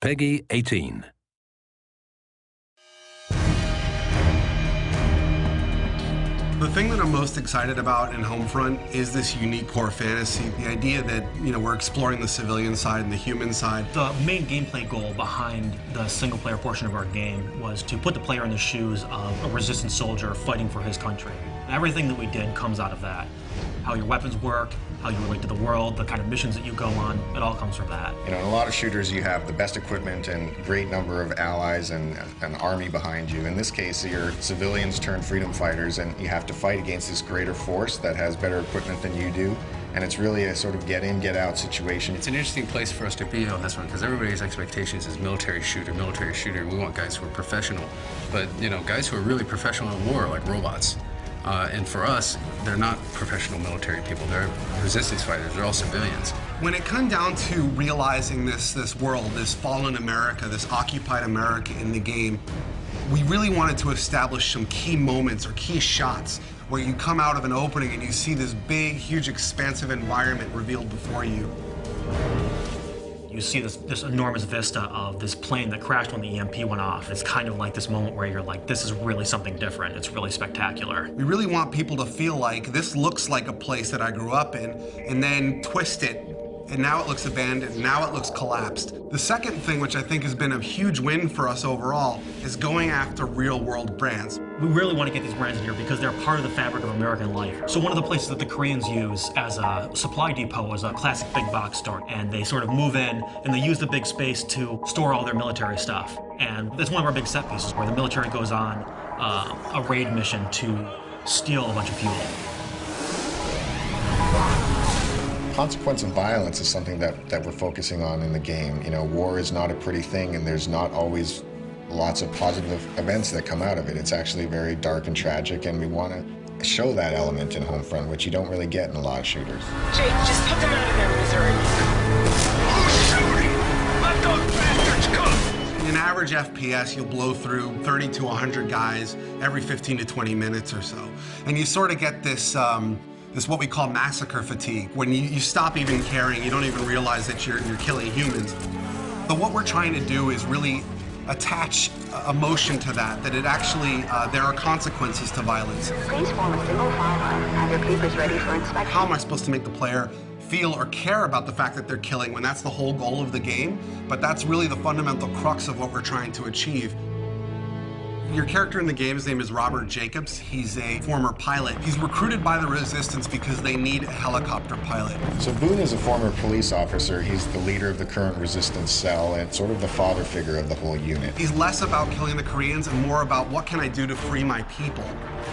Peggy 18. The thing that I'm most excited about in Homefront is this unique core fantasy. The idea that, we're exploring the civilian side and the human side. The main gameplay goal behind the single-player portion of our game was to put the player in the shoes of a resistance soldier fighting for his country. Everything that we did comes out of that. How your weapons work, how you relate to the world, the kind of missions that you go on, it all comes from that. In a lot of shooters, you have the best equipment and great number of allies and an army behind you. In this case, you're civilians turned freedom fighters, and you have to fight against this greater force that has better equipment than you do. And it's really a sort of get in, get out situation. It's an interesting place for us to be on this one because everybody's expectations is military shooter, military shooter. We want guys who are professional, but guys who are really professional in war, like robots. And for us, they're not professional military people. They're resistance fighters. They're all civilians. When it comes down to realizing this world, this fallen America, this occupied America in the game, we really wanted to establish some key moments or key shots where you come out of an opening and you see this big, huge, expansive environment revealed before you. You see this enormous vista of this plane that crashed when the EMP went off. It's kind of like this moment where you're like, this is really something different. It's really spectacular. We really want people to feel like this looks like a place that I grew up in, and then twist it, and now it looks abandoned, now it looks collapsed. The second thing, which I think has been a huge win for us overall, is going after real-world brands. We really want to get these brands in here because they're part of the fabric of American life. So one of the places that the Koreans use as a supply depot is a classic big box store. And they sort of move in and they use the big space to store all their military stuff. And it's one of our big set pieces where the military goes on a raid mission to steal a bunch of fuel. Consequence of violence is something that we're focusing on in the game. War is not a pretty thing, and there's not always lots of positive events that come out of it. It's actually very dark and tragic, and we want to show that element in Homefront, which you don't really get in a lot of shooters. Jake, just put them out of their misery. Who's shooting? Let those bastards go! In an average FPS, you'll blow through 30 to 100 guys every 15 to 20 minutes or so. And you sort of get this what we call massacre fatigue. When you stop even caring, you don't even realize that you're killing humans. But what we're trying to do is really attach emotion to that it actually, there are consequences to violence. Please form a single file line. Have your papers ready for inspection. How am I supposed to make the player feel or care about the fact that they're killing when that's the whole goal of the game? But that's really the fundamental crux of what we're trying to achieve. Your character in the game's name is Robert Jacobs. He's a former pilot. He's recruited by the Resistance because they need a helicopter pilot. So Boone is a former police officer. He's the leader of the current Resistance cell and sort of the father figure of the whole unit. He's less about killing the Koreans and more about what can I do to free my people.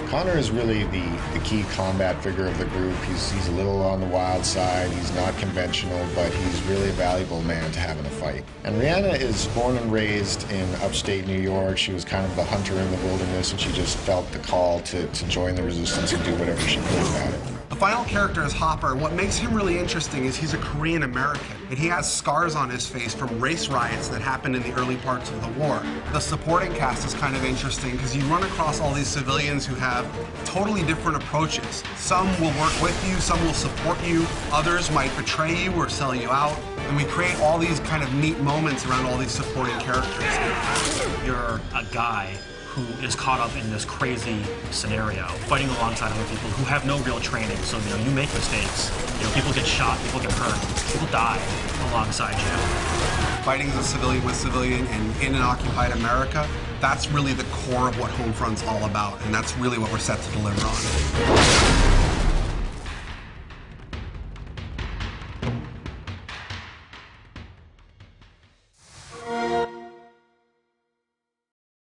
Connor is really the key combat figure of the group. He's a little on the wild side. He's not conventional, but he's really a valuable man to have in a fight. And Rihanna is born and raised in upstate New York. She was kind of the hunter in the wilderness, and she just felt the call to join the Resistance and do whatever she could about it. The final character is Hopper, and what makes him really interesting is he's a Korean American, and he has scars on his face from race riots that happened in the early parts of the war. The supporting cast is kind of interesting because you run across all these civilians who have totally different approaches. Some will work with you, some will support you, others might betray you or sell you out, and we create all these kind of neat moments around all these supporting characters. You're a guy who is caught up in this crazy scenario, fighting alongside other people who have no real training. So, you make mistakes. People get shot, people get hurt, people die alongside you. Fighting as a civilian with civilian and in an occupied America, that's really the core of what Homefront's all about, and that's really what we're set to deliver on.